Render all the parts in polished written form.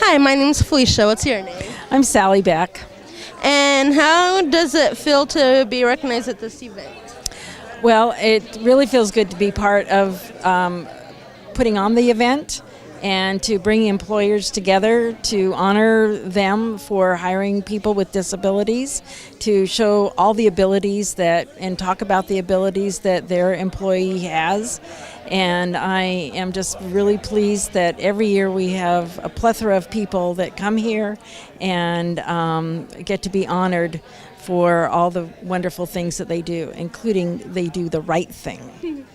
Hi, my name's Felicia. What's your name? I'm Sally Beck. And how does it feel to be recognized at this event? Well, it really feels good to be part of putting on the event and to bring employers together to honor them for hiring people with disabilities, to show all the abilities that and talk about the abilities that their employee has. And I am just really pleased that every year we have a plethora of people that come here and get to be honored for all the wonderful things that they do, including they do the right thing.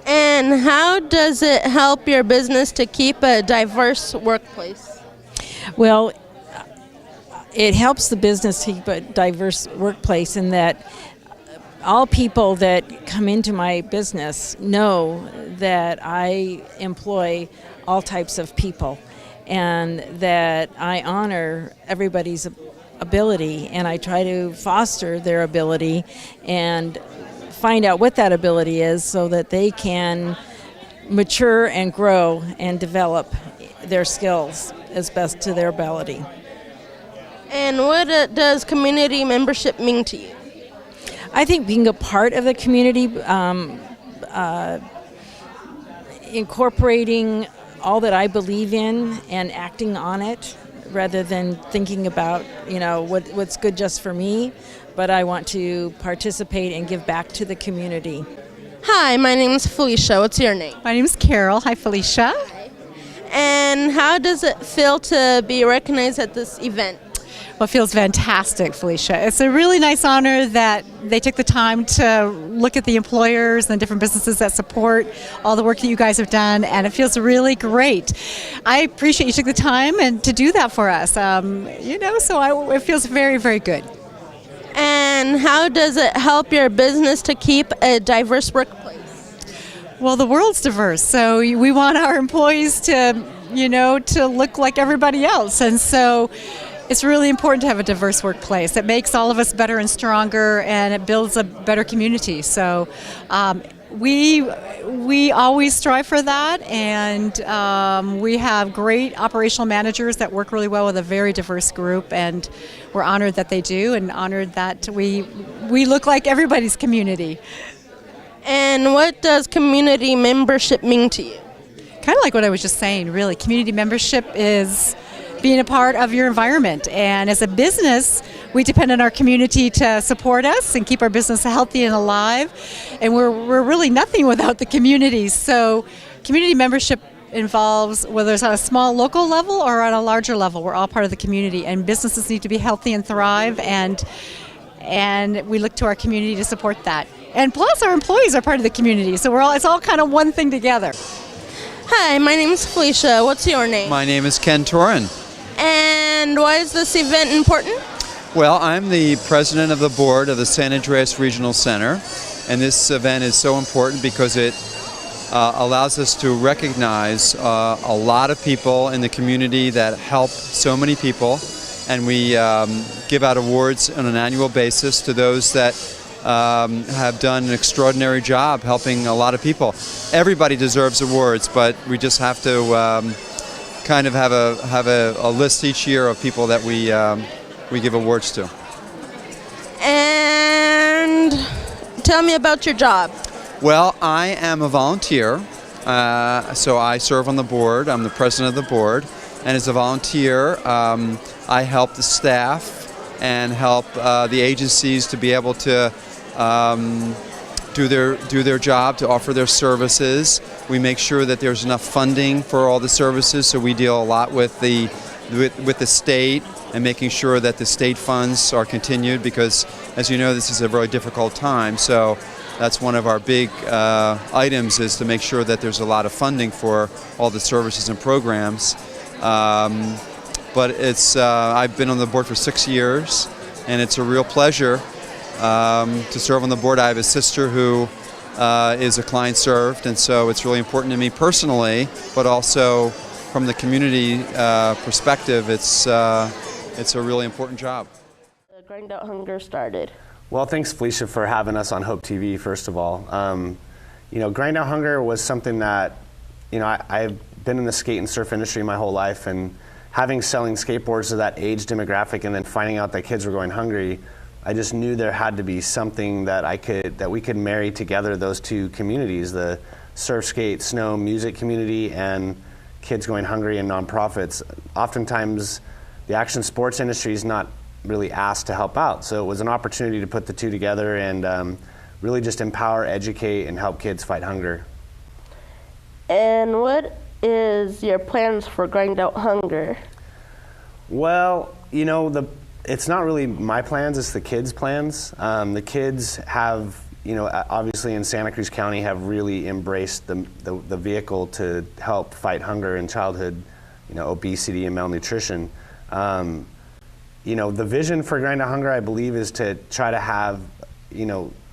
And how does it help your business to keep a diverse workplace? Well, it helps the business keep a diverse workplace in that all people that come into my business know that I employ all types of people and that I honor everybody's ability, and I try to foster their ability and find out what that ability is so that they can mature and grow and develop their skills as best to their ability. And what does community membership mean to you? I think being a part of the community, incorporating all that I believe in and acting on it rather than thinking about, what's good just for me, but I want to participate and give back to the community. Hi, my name is Felicia. What's your name? My name is Carol. Hi, Felicia. Hi. And how does it feel to be recognized at this event? Well, it feels fantastic, Felicia. It's a really nice honor that they took the time to look at the employers and the different businesses that support all the work that you guys have done, and it feels really great. I appreciate you took the time and to do that for us. It feels very, very good. And how does it help your business to keep a diverse workplace? Well, the world's diverse, so we want our employees to look like everybody else, and so it's really important to have a diverse workplace. It makes all of us better and stronger, and it builds a better community. So we always strive for that, and we have great operational managers that work really well with a very diverse group, and we're honored that they do, and honored that we look like everybody's community. And what does community membership mean to you? Kind of like what I was just saying, really. Community membership is being a part of your environment, and as a business we depend on our community to support us and keep our business healthy and alive, and we're really nothing without the community. So community membership involves, whether it's on a small local level or on a larger level, we're all part of the community, and businesses need to be healthy and thrive, and we look to our community to support that. And plus our employees are part of the community, so it's all kind of one thing together. Hi, my name is Felicia. What's your name? My name is Ken Torin. And why is this event important? Well, I'm the president of the board of the San Andreas Regional Center, and this event is so important because it allows us to recognize a lot of people in the community that help so many people, and we give out awards on an annual basis to those that have done an extraordinary job helping a lot of people. Everybody deserves awards, but we just have to kind of have a list each year of people that we give awards to. And tell me about your job. Well, I am a volunteer, so I serve on the board. I'm the president of the board, and as a volunteer, I help the staff and help the agencies to be able to do their job, to offer their services. We make sure that there's enough funding for all the services, so we deal a lot with the state and making sure that the state funds are continued, because as you know, this is a very difficult time. So that's one of our big items, is to make sure that there's a lot of funding for all the services and programs. But I've been on the board for 6 years, and it's a real pleasure to serve on the board. I have a sister who is a client served, and so it's really important to me personally, but also from the community perspective, it's a really important job. Grind Out Hunger started. Well, thanks, Felicia, for having us on Hope TV, first of all. Grind Out Hunger was something that, I've been in the skate and surf industry my whole life, and selling skateboards to that age demographic and then finding out that kids were going hungry, I just knew there had to be something that we could marry together those two communities, the surf, skate, snow, music community and kids going hungry and nonprofits. Oftentimes the action sports industry is not really asked to help out. So it was an opportunity to put the two together and really just empower, educate, and help kids fight hunger. And what is your plans for Grind Out Hunger? Well, it's not really my plans, it's the kids' plans. The kids have, obviously in Santa Cruz County have really embraced the vehicle to help fight hunger and childhood, obesity and malnutrition. The vision for Grind Out Hunger, I believe, is to try to have,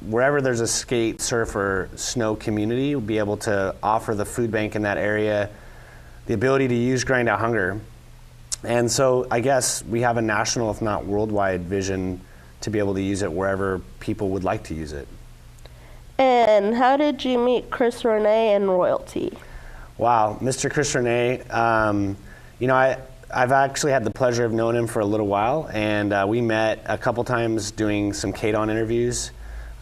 wherever there's a skate, surf, or snow community, we'll be able to offer the food bank in that area the ability to use Grind Out Hunger. And so I guess we have a national, if not worldwide, vision to be able to use it wherever people would like to use it. And how did you meet Chris Renee and Royalty? Wow, Mr. Chris Renee, I've actually had the pleasure of knowing him for a little while, and we met a couple times doing some K-Don interviews.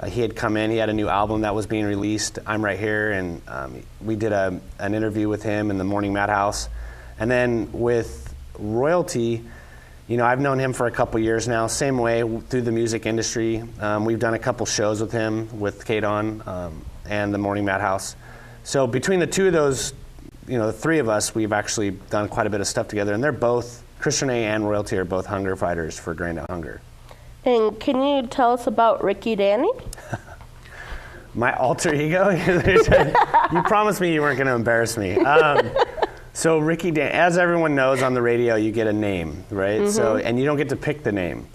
He had come in, he had a new album that was being released, I'm Right Here, and we did an interview with him in the Morning Madhouse. And then with Royalty, I've known him for a couple years now, same way through the music industry. We've done a couple shows with him, with K-Don and the Morning Madhouse. So between the two of those, the three of us, we've actually done quite a bit of stuff together, and they're both, Chris Renee and Royalty are both hunger fighters for Grind Out Hunger. And can you tell us about Ricky Danny? My alter ego? You promised me you weren't going to embarrass me. So Ricky Danny, as everyone knows on the radio, you get a name, right? Mm-hmm. So, and you don't get to pick the name.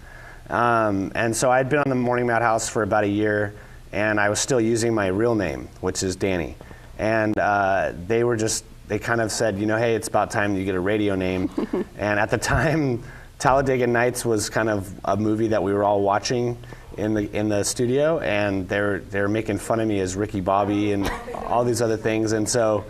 And so I'd been on the Morning Madhouse for about a year, and I was still using my real name, which is Danny. And they kind of said, hey, it's about time you get a radio name. And at the time, Talladega Nights was kind of a movie that we were all watching in the studio, and they were making fun of me as Ricky Bobby and all these other things. And so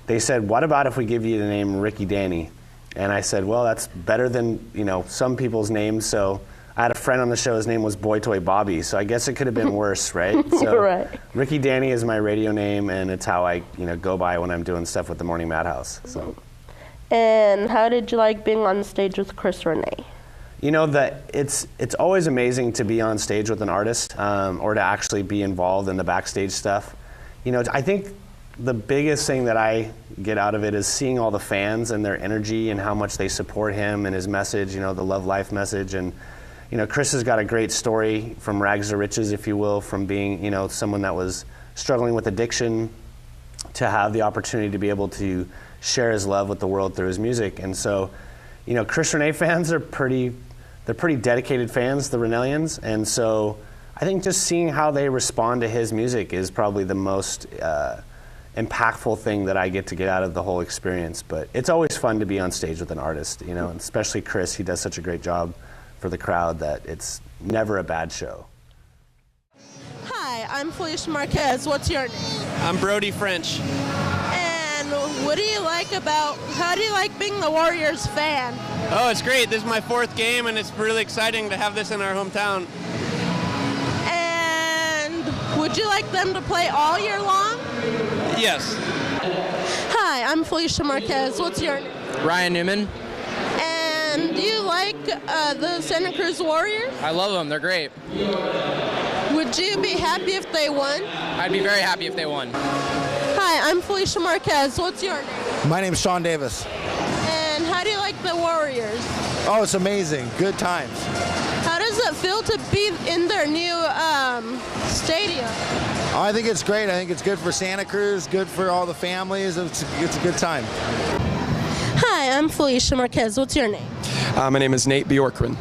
they said, what about if we give you the name Ricky Danny? And I said, well, that's better than some people's names. So I had a friend on the show, his name was Boy Toy Bobby, so I guess it could have been worse, right? So right. Ricky Danny is my radio name, and it's how I go by when I'm doing stuff with the Morning Madhouse. So. And how did you like being on stage with Chris Renee? It's always amazing to be on stage with an artist or to actually be involved in the backstage stuff. I think the biggest thing that I get out of it is seeing all the fans and their energy and how much they support him and his message, the Love Life message. And Chris has got a great story from rags to riches, if you will, from being someone that was struggling with addiction to have the opportunity to be able to share his love with the world through his music. And so, Chris Renee fans are pretty dedicated fans, the Renellians. And so I think just seeing how they respond to his music is probably the most impactful thing that I get out of the whole experience. But it's always fun to be on stage with an artist, and especially Chris. He does such a great job for the crowd that it's never a bad show. Hi, I'm Felicia Marquez. What's your name? I'm Brody French. And how do you like being the Warriors fan? Oh, it's great. This is my 4th game, and it's really exciting to have this in our hometown. And would you like them to play all year long? Yes. Hi, I'm Felicia Marquez. What's your name? Ryan Newman. And do you like the Santa Cruz Warriors? I love them. They're great. Would you be happy if they won? I'd be very happy if they won. Hi, I'm Felicia Marquez. What's your name? My name's Sean Davis. And how do you like the Warriors? Oh, it's amazing. Good times. How does it feel to be in their new stadium? Oh, I think it's great. I think it's good for Santa Cruz, good for all the families. It's a good time. Hi, I'm Felicia Marquez. What's your name? My name is Nate Bjorkman.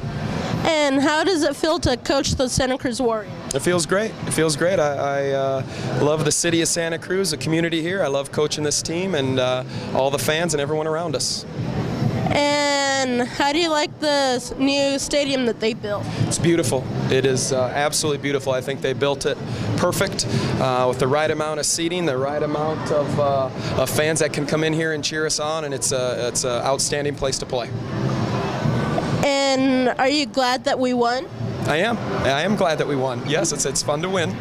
And how does it feel to coach the Santa Cruz Warriors? It feels great. It feels great. I love the city of Santa Cruz, the community here. I love coaching this team and all the fans and everyone around us. And And how do you like the new stadium that they built? It's beautiful. It is absolutely beautiful. I think they built it perfect with the right amount of seating, the right amount of fans that can come in here and cheer us on, and it's an outstanding place to play. And are you glad that we won? I am glad that we won. Yes, it's fun to win.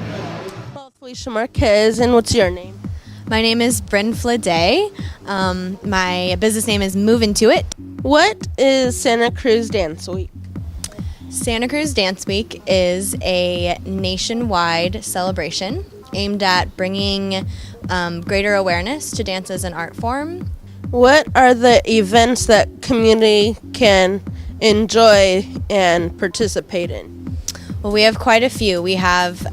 Well, Felicia Marquez, and what's your name? My name is Bryn Flade. My business name is Move Into It. What is Santa Cruz Dance Week? Santa Cruz Dance Week is a nationwide celebration aimed at bringing greater awareness to dance as an art form. What are the events that community can enjoy and participate in? Well, we have quite a few. We have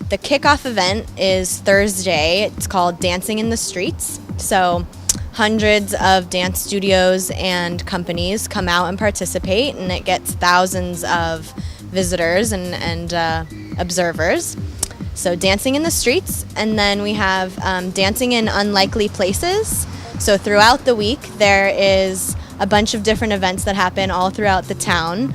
the kickoff event is Thursday. It's called Dancing in the Streets. So hundreds of dance studios and companies come out and participate, and it gets thousands of visitors and observers. So Dancing in the Streets, and then we have Dancing in Unlikely Places. So throughout the week there is a bunch of different events that happen all throughout the town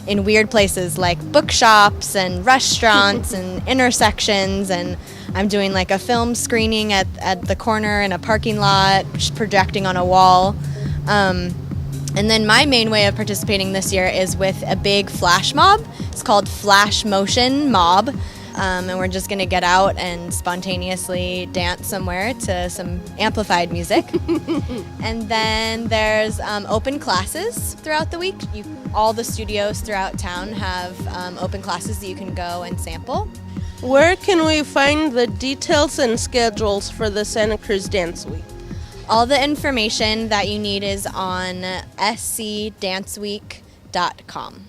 in weird places like bookshops and restaurants and intersections, and I'm doing like a film screening at the corner in a parking lot, just projecting on a wall. And then my main way of participating this year is with a big flash mob. It's called Flash Motion Mob. And we're just going to get out and spontaneously dance somewhere to some amplified music. And then there's open classes throughout the week. All the studios throughout town have open classes that you can go and sample. Where can we find the details and schedules for the Santa Cruz Dance Week? All the information that you need is on scdanceweek.com.